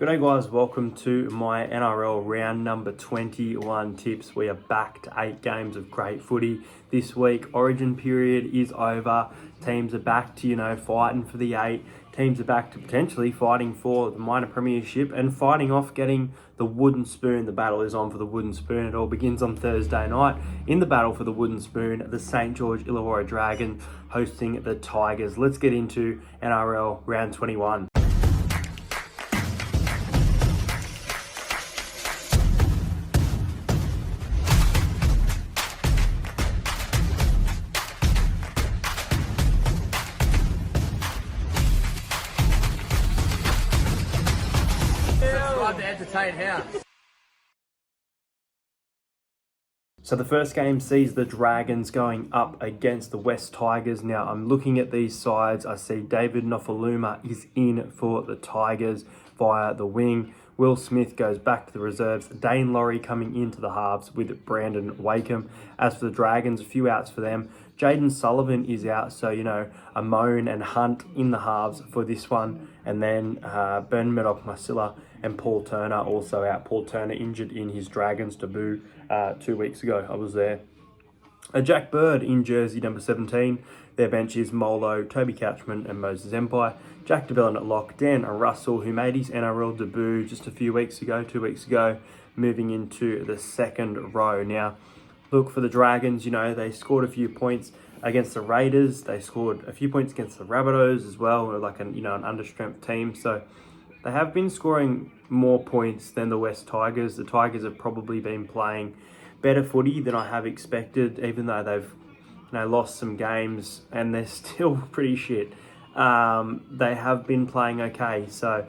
G'day guys, welcome to my NRL round number 21 tips. We are back to 8 games of great footy this week. Origin period is over. Teams are back to, fighting for the 8. Teams are back to potentially fighting for the minor premiership and fighting off getting the wooden spoon. The battle is on for the wooden spoon. It all begins on Thursday night in the battle for the wooden spoon. The St. George Illawarra Dragons hosting the Tigers. Let's get into NRL round 21. So the first game sees the Dragons going up against the West Tigers. Now I'm looking at these sides. I see David Nofaluma is in for the Tigers via the wing. Will Smith goes back to the reserves. Dane Laurie coming into the halves with Brandon Wakeham. As for the Dragons, a few outs for them. Jaden Sullivan is out, so, Amone and Hunt in the halves for this one. And then Ben Maddock-Masila and Paul Turner also out. Paul Turner injured in his Dragons debut 2 weeks ago. I was there. Jack Bird in jersey number 17. Their bench is Molo, Toby Couchman and Moses Empire. Jack DeBellin at lock. Dan Russell, who made his NRL debut just a few weeks ago, 2 weeks ago, moving into the second row. Now, look, for the Dragons, they scored a few points against the Raiders. They scored a few points against the Rabbitohs as well, like an understrength team. So they have been scoring more points than the West Tigers. The Tigers have probably been playing better footy than I have expected, even though they've lost some games and they're still pretty shit. They have been playing okay, so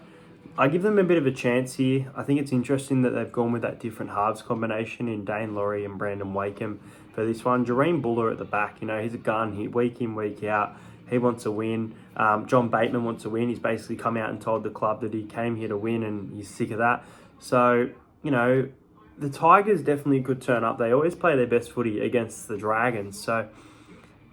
I give them a bit of a chance here. I think it's interesting that they've gone with that different halves combination in Dane Laurie and Brandon Wakeham for this one. Jareen Buller at the back, he's a gun here, week in, week out. He wants a win. John Bateman wants a win. He's basically come out and told the club that he came here to win and he's sick of that. So, the Tigers definitely could turn up. They always play their best footy against the Dragons. So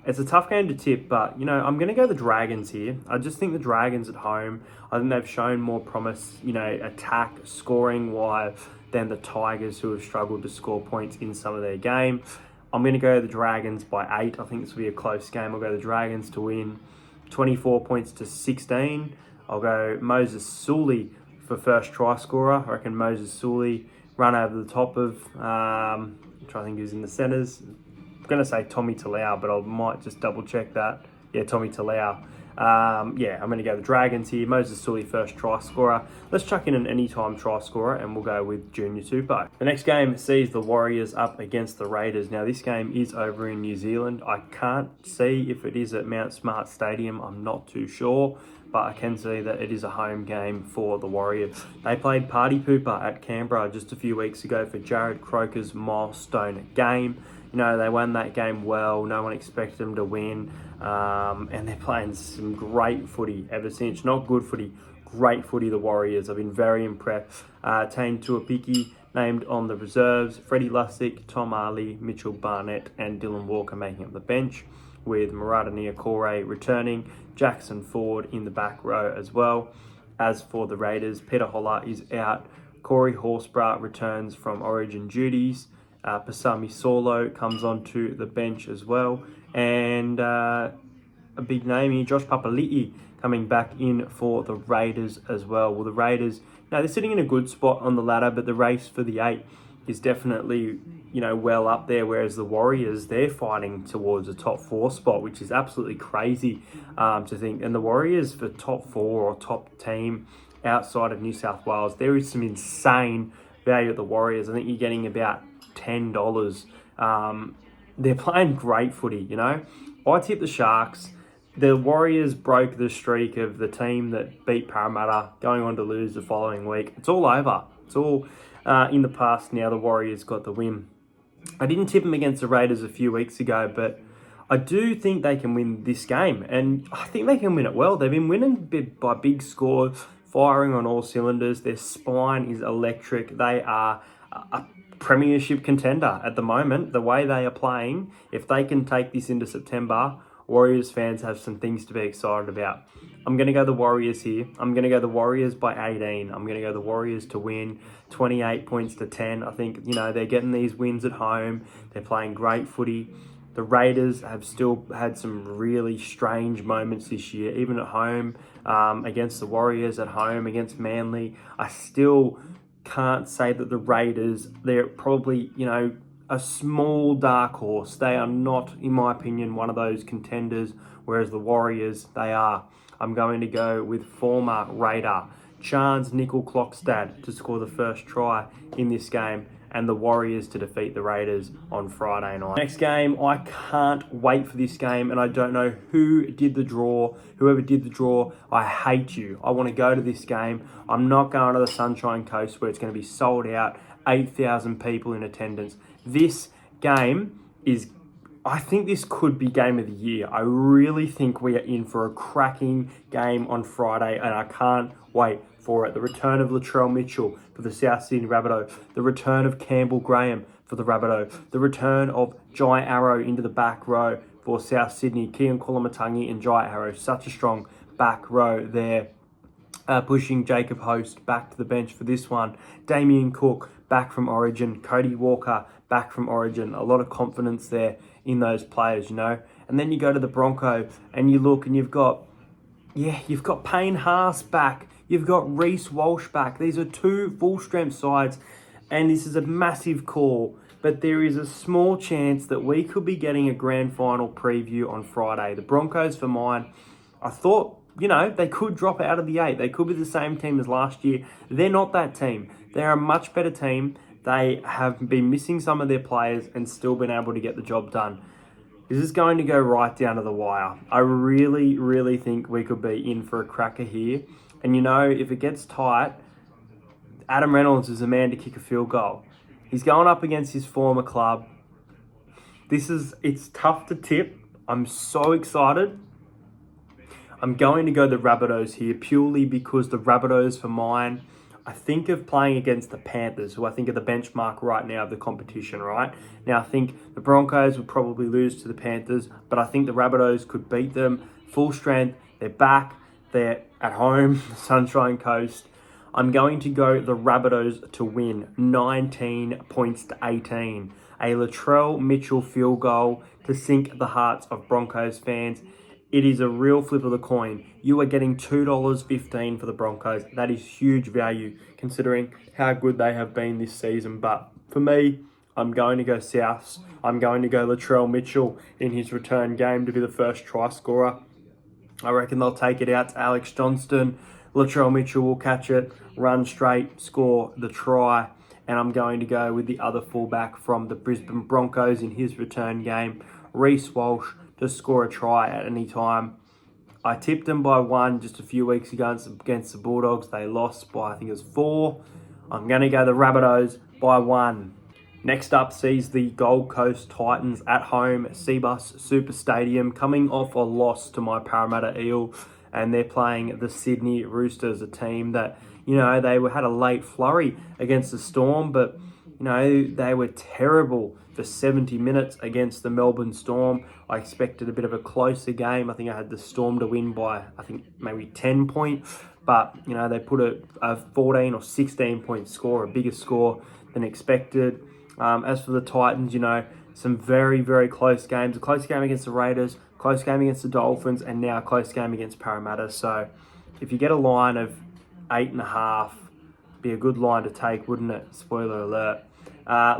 it's a tough game to tip, but, I'm going to go the Dragons here. I just think the Dragons at home, I think they've shown more promise, attack, scoring-wise than the Tigers, who have struggled to score points in some of their game. I'm going to go the Dragons by 8. I think this will be a close game. I'll go the Dragons to win 24 points to 16. I'll go Moses Sully for first try scorer. I reckon Moses Sully run over the top of, I'm trying to think who's in the centres. I'm going to say Tommy Talau, but I might just double check that. Yeah, Tommy Talau. I'm going to go the Dragons here. Moses Sully first try scorer. Let's chuck in an anytime try scorer and we'll go with Junior Tupou. The next game sees the Warriors up against the Raiders. Now this game is over in New Zealand. I can't see if it is at Mount Smart Stadium. I'm not too sure, but I can see that it is a home game for the Warriors. They played Party Pooper at Canberra just a few weeks ago for Jared Croker's milestone game. They won that game well. No one expected them to win. And they're playing some great footy ever since. Not good footy, great footy, the Warriors. I've been very impressed. Tane Tuapiki named on the reserves. Freddie Lussick, Tom Ali, Mitchell Barnett and Dylan Walker making up the bench, with Murata Niokore returning. Jackson Ford in the back row as well. As for the Raiders, Peter Holler is out. Corey Horsburgh returns from Origin duties. Pasami Solo comes onto the bench as well. And a big name here, Josh Papali'i, coming back in for the Raiders as well. Well, the Raiders, they're sitting in a good spot on the ladder, but the race for the 8 is definitely, well up there, whereas the Warriors, they're fighting towards a top 4 spot, which is absolutely crazy to think. And the Warriors, for top 4 or top team outside of New South Wales, there is some insane value at the Warriors. I think you're getting about $10. They're playing great footy, I tip the Sharks. The Warriors broke the streak of the team that beat Parramatta, going on to lose the following week. It's all over. It's all in the past now. The Warriors got the win. I didn't tip them against the Raiders a few weeks ago, but I do think they can win this game, and I think they can win it well. They've been winning by big scores, firing on all cylinders. Their spine is electric. They are a premiership contender at the moment. The way they are playing, if they can take this into September, Warriors fans have some things to be excited about. I'm going to go the Warriors here. I'm going to go the Warriors by 18. I'm going to go the Warriors to win 28 points to 10. I think, they're getting these wins at home. They're playing great footy. The Raiders have still had some really strange moments this year, even at home, against the Warriors, at home against Manly. I still can't say that the Raiders, they're probably, a small dark horse. They are not, in my opinion, one of those contenders, whereas the Warriors, they are. I'm going to go with former Raider Chance Nickel-Clockstad to score the first try in this game, and the Warriors to defeat the Raiders on Friday night. Next game, I can't wait for this game, and I don't know who did the draw. Whoever did the draw, I hate you. I want to go to this game. I'm not going to the Sunshine Coast where it's going to be sold out, 8,000 people in attendance. This game is, I think this could be game of the year. I really think we are in for a cracking game on Friday, and I can't wait for it. The return of Latrell Mitchell for the South Sydney Rabbitohs. The return of Campbell Graham for the Rabbitohs. The return of Jai Arrow into the back row for South Sydney. Kean Koloamatangi and Jai Arrow. Such a strong back row there. Pushing Jacob Host back to the bench for this one. Damien Cook back from Origin. Cody Walker back from Origin. A lot of confidence there in those players, And then you go to the Broncos and you look and you've got Payne Haas back. You've got Reece Walsh back. These are two full-strength sides, and this is a massive call. But there is a small chance that we could be getting a grand final preview on Friday. The Broncos, for mine, I thought, they could drop out of the 8. They could be the same team as last year. They're not that team. They're a much better team. They have been missing some of their players and still been able to get the job done. This is going to go right down to the wire. I really, really think we could be in for a cracker here. And if it gets tight, Adam Reynolds is a man to kick a field goal. He's going up against his former club. It's tough to tip. I'm so excited. I'm going to go the Rabbitohs here purely because the Rabbitohs, for mine, I think of playing against the Panthers, who I think are the benchmark right now of the competition, right? Now, I think the Broncos would probably lose to the Panthers, but I think the Rabbitohs could beat them full strength. They're back. They're at home, the Sunshine Coast. I'm going to go the Rabbitohs to win 19 points to 18. A Latrell Mitchell field goal to sink the hearts of Broncos fans. It is a real flip of the coin. You are getting $2.15 for the Broncos. That is huge value considering how good they have been this season. But for me, I'm going to go Souths. I'm going to go Latrell Mitchell in his return game to be the first try scorer. I reckon they'll take it out to Alex Johnston. Latrell Mitchell will catch it, run straight, score the try. And I'm going to go with the other fullback from the Brisbane Broncos in his return game, Reece Walsh, to score a try at any time. I tipped them by 1 just a few weeks ago against the Bulldogs. They lost by, I think it was 4. I'm going to go the Rabbitohs by 1. Next up sees the Gold Coast Titans at home at Cbus Super Stadium, coming off a loss to my Parramatta Eel, and they're playing the Sydney Roosters, a team that, they had a late flurry against the Storm, but, they were terrible for 70 minutes against the Melbourne Storm. I expected a bit of a closer game. I think I had the Storm to win by, maybe 10 points, but, they put a 14 or 16 point score, a bigger score than expected. As for the Titans, some very, very close games. A close game against the Raiders, close game against the Dolphins, and now a close game against Parramatta. So if you get a line of 8.5, be a good line to take, wouldn't it? Spoiler alert.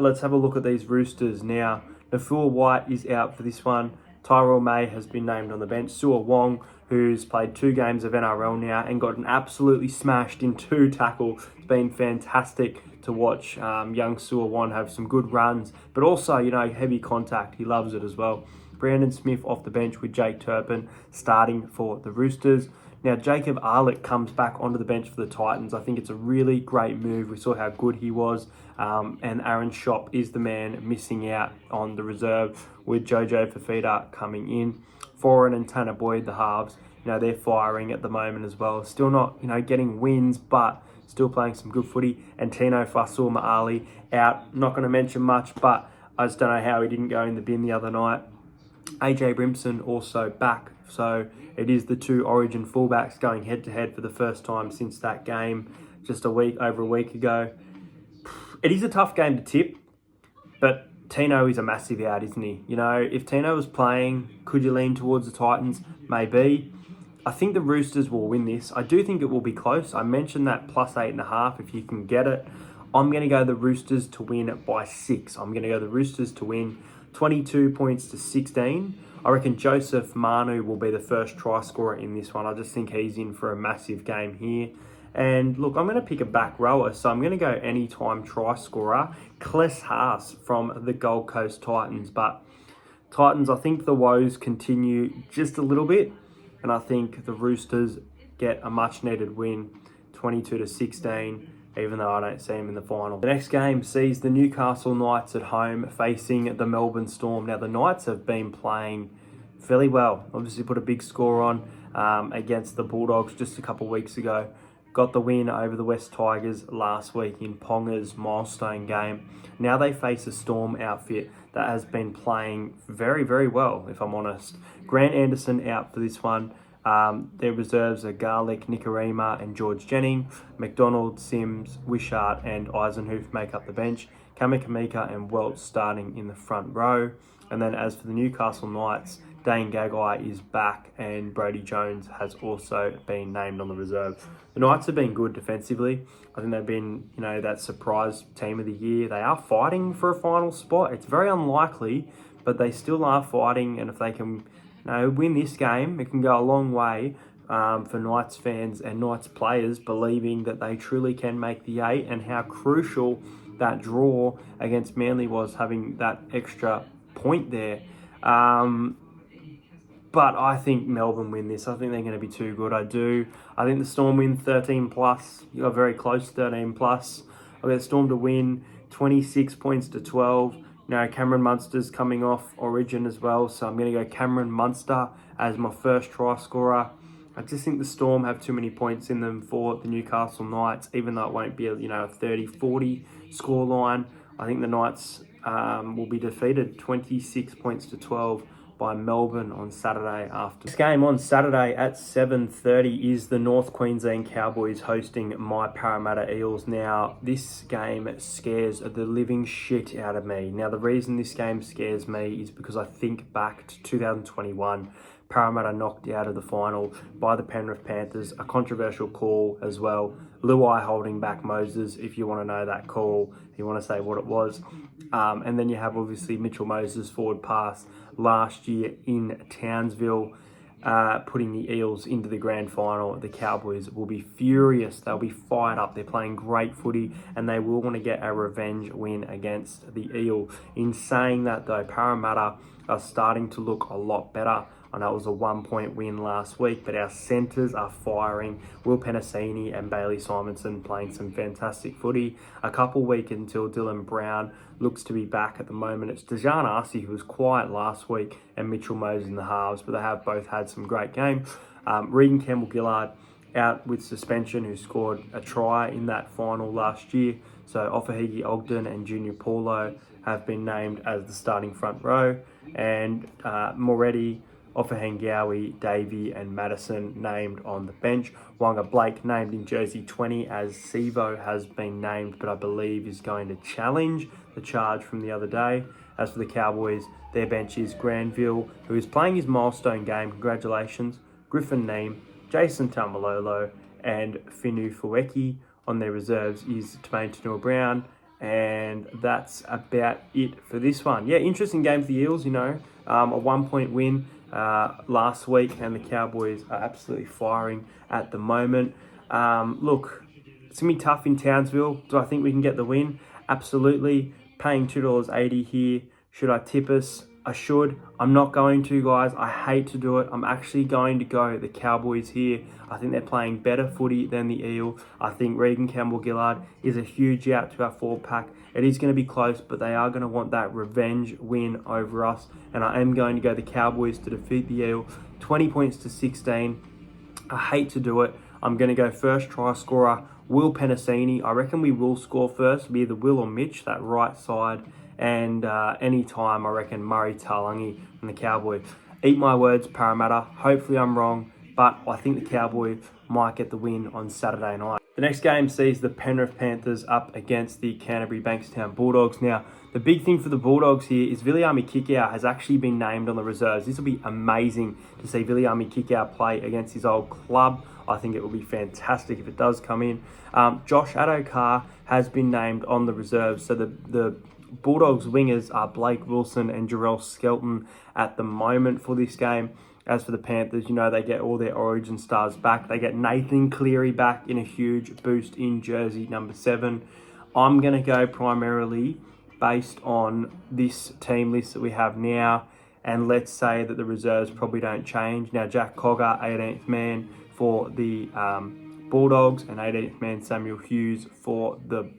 Let's have a look at these Roosters now. Nafua White is out for this one. Tyrell May has been named on the bench. Sua Wong, who's played 2 games of NRL now and gotten absolutely smashed in 2 tackles. It's been fantastic to watch young Sua Wong have some good runs, but also, heavy contact. He loves it as well. Brandon Smith off the bench with Jake Turpin starting for the Roosters. Now, Jacob Arlett comes back onto the bench for the Titans. I think it's a really great move. We saw how good he was. And Aaron Schopp is the man missing out on the reserve with Jojo Fafita coming in. Foran and Tanner Boyd, the halves, they're firing at the moment as well. Still not, getting wins, but still playing some good footy. And Tino Fasul-Ma'ali out. Not going to mention much, but I just don't know how he didn't go in the bin the other night. AJ Brimson also back. So it is the two Origin fullbacks going head to head for the first time since that game just over a week ago. It is a tough game to tip, but Tino is a massive out, isn't he? You know, if Tino was playing, could you lean towards the Titans? Maybe. I think the Roosters will win this. I do think it will be close. I mentioned that +8.5 if you can get it. I'm going to go the Roosters to win by 6. I'm going to go the Roosters to win 22 points to 16. I reckon Joseph Manu will be the first try scorer in this one. I just think he's in for a massive game here. And look, I'm going to pick a back rower. So I'm going to go anytime try scorer, Kless Haas from the Gold Coast Titans. But Titans, I think the woes continue just a little bit. And I think the Roosters get a much needed win, 22 to 16. Even though I don't see them in the final. The next game sees the Newcastle Knights at home facing the Melbourne Storm. Now, the Knights have been playing fairly well. Obviously put a big score on against the Bulldogs just a couple of weeks ago. Got the win over the West Tigers last week in Ponga's milestone game. Now they face a Storm outfit that has been playing very, very well, if I'm honest. Grant Anderson out for this one. Their reserves are Garlick, Nikorima and George Jennings. McDonald, Sims, Wishart and Eisenhuth make up the bench. Kamikamika and Welch starting in the front row. And then as for the Newcastle Knights, Dane Gagai is back and Brodie Jones has also been named on the reserve. The Knights have been good defensively. I think they've been, that surprise team of the year. They are fighting for a final spot. It's very unlikely, but they still are fighting. And if they can win this game, it can go a long way for Knights fans and Knights players believing that they truly can make the 8 and how crucial that draw against Manly was, having that extra point there. But I think Melbourne win this. I think they're going to be too good. I do. I think the Storm win 13 plus. You got very close, 13 plus. I got the Storm to win 26 points to 12. Cameron Munster's coming off Origin as well. So I'm going to go Cameron Munster as my first try scorer. I just think the Storm have too many points in them for the Newcastle Knights, even though it won't be a 30-40 scoreline. I think the Knights will be defeated 26 points to 12 by Melbourne on Saturday after. This game on Saturday at 7:30 is the North Queensland Cowboys hosting my Parramatta Eels. Now, this game scares the living shit out of me. Now, the reason this game scares me is because I think back to 2021, Parramatta knocked out of the final by the Penrith Panthers, a controversial call as well. Luai holding back Moses, if you want to know that call, if you want to say what it was. And then you have obviously Mitchell Moses forward pass last year in Townsville, putting the Eels into the grand final. The Cowboys will be furious. They'll be fired up. They're playing great footy and they will want to get a revenge win against the Eel. In saying that though, Parramatta are starting to look a lot better. I know it was a 1-point win last week, but our centres are firing. Will Penasini and Bailey Simonson playing some fantastic footy. A couple weeks until Dylan Brown looks to be back at the moment. It's Dejan Arce, who was quiet last week, and Mitchell Moses in the halves, but they have both had some great games. Regan Campbell-Gillard out with suspension, who scored a try in that final last year. So Ofahigi Ogden and Junior Paulo have been named as the starting front row, and Moretti, Offahengawi, Davey and Madison named on the bench. Wanga Blake named in jersey 20 as Sivo has been named, but I believe is going to challenge the charge from the other day. As for the Cowboys, their bench is Granville, who is playing his milestone game. Congratulations. Griffin Neem, Jason Tamalolo and Finu Fueki. On their reserves is Tamaine Tanua-Brown. And that's about it for this one. Yeah, interesting game for the Eels, a 1-point win last week, and the Cowboys are absolutely firing at the moment. Look, it's going to be tough in Townsville. Do I think we can get the win? Absolutely. Paying $2.80 here. Should I tip us? I should. I'm not going to, guys. I hate to do it. I'm actually going to go the Cowboys here. I think they're playing better footy than the Eel. I think Regan Campbell-Gillard is a huge out to our forward pack. It is going to be close, but they are going to want that revenge win over us. And I am going to go the Cowboys to defeat the Eel. 20 points to 16. I hate to do it. I'm going to go first try scorer, Will Penasini. I reckon we will score first, be either Will or Mitch, that right side. And anytime, I reckon Murray Taulagi and the Cowboys. Eat my words, Parramatta. Hopefully I'm wrong, but I think the Cowboys might get the win on Saturday night. The next game sees the Penrith Panthers up against the Canterbury Bankstown Bulldogs. Now, the big thing for the Bulldogs here is Viliami Kikau has actually been named on the reserves. This will be amazing to see Viliami Kikau play against his old club. I think it will be fantastic if it does come in. Josh Adokar has been named on the reserves, so the Bulldogs wingers are Blake Wilson and Jarrell Skelton at the moment for this game. As for the Panthers, they get all their origin stars back. They get Nathan Cleary back in a huge boost in jersey number 7. I'm going to go primarily based on this team list that we have now. And let's say that the reserves probably don't change. Now, Jack Cogger, 18th man for the Bulldogs, and 18th man Samuel Hughes for the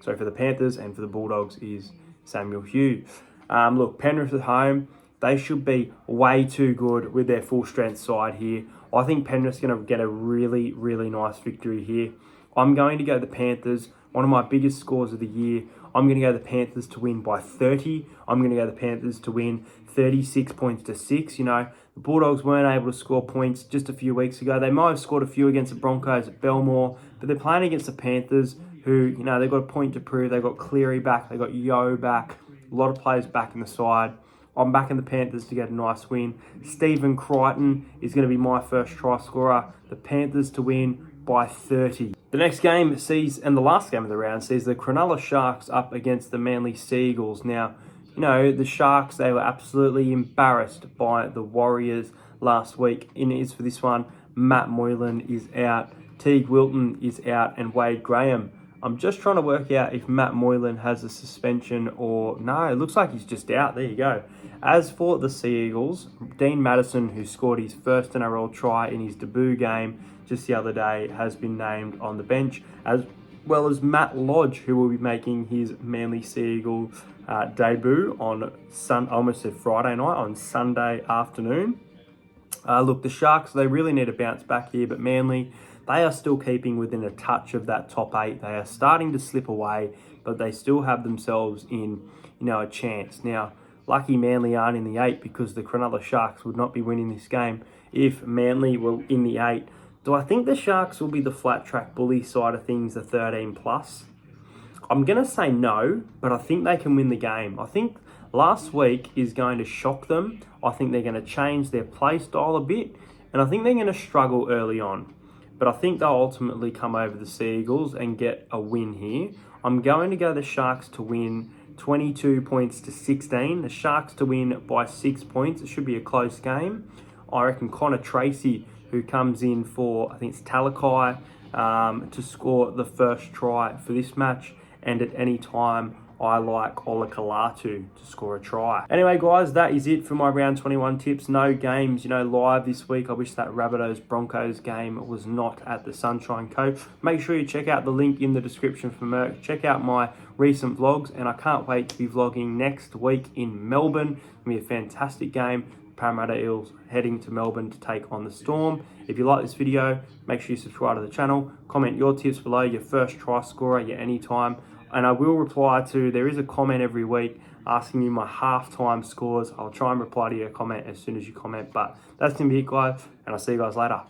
for the Panthers, and for the Bulldogs is Samuel Hughes. Look, Penrith at home, they should be way too good with their full strength side here. I think Penrith's going to get a really, really nice victory here. I'm going to go the Panthers, one of my biggest scores of the year. I'm going to go the Panthers to win by 30. I'm going to go the Panthers to win 36 points to 6. The Bulldogs weren't able to score points just a few weeks ago. They might have scored a few against the Broncos at Belmore, but they're playing against the Panthers, who, they've got a point to prove. They've got Cleary back. They've got Yo back. A lot of players back in the side. I'm backing the Panthers to get a nice win. Stephen Crichton is going to be my first try scorer. The Panthers to win by 30. The next game sees, and the last game of the round, sees the Cronulla Sharks up against the Manly Sea Eagles. Now, the Sharks, they were absolutely embarrassed by the Warriors last week. In it is for this one, Matt Moylan is out, Teague Wilton is out, and Wade Graham. I'm just trying to work out if Matt Moylan has a suspension or no. It looks like he's just out. There you go. As for the Sea Eagles, Dean Madison, who scored his first NRL try in his debut game just the other day, has been named on the bench, as well as Matt Lodge, who will be making his Manly Sea Eagle debut on Friday night, on Sunday afternoon. Look, the Sharks, they really need to bounce back here, but Manly, they are still keeping within a touch of that top 8. They are starting to slip away, but they still have themselves in, a chance. Now, lucky Manly aren't in the 8, because the Cronulla Sharks would not be winning this game if Manly were in the 8. Do I think the Sharks will be the flat track bully side of things, the 13 plus? I'm going to say no, but I think they can win the game. I think last week is going to shock them. I think they're going to change their play style a bit, and I think they're going to struggle early on. But I think they'll ultimately come over the Sea Eagles and get a win here. I'm going to go the Sharks to win 22 points to 16. The Sharks to win by 6 points. It should be a close game. I reckon Connor Tracy, who comes in for, I think it's Talakai, to score the first try for this match. And at any time, I like Ola Kalatu to score a try. Anyway, guys, that is it for my round 21 tips. No games, live this week. I wish that Rabbitohs Broncos game was not at the Sunshine Coast. Make sure you check out the link in the description for merch. Check out my recent vlogs, and I can't wait to be vlogging next week in Melbourne. It's going to be a fantastic game. Parramatta Eels heading to Melbourne to take on the Storm. If you like this video, make sure you subscribe to the channel. Comment your tips below, your first try scorer, your anytime. And I will reply to, there is a comment every week asking me my halftime scores. I'll try and reply to your comment as soon as you comment. But that's going to be it, guys, and I'll see you guys later.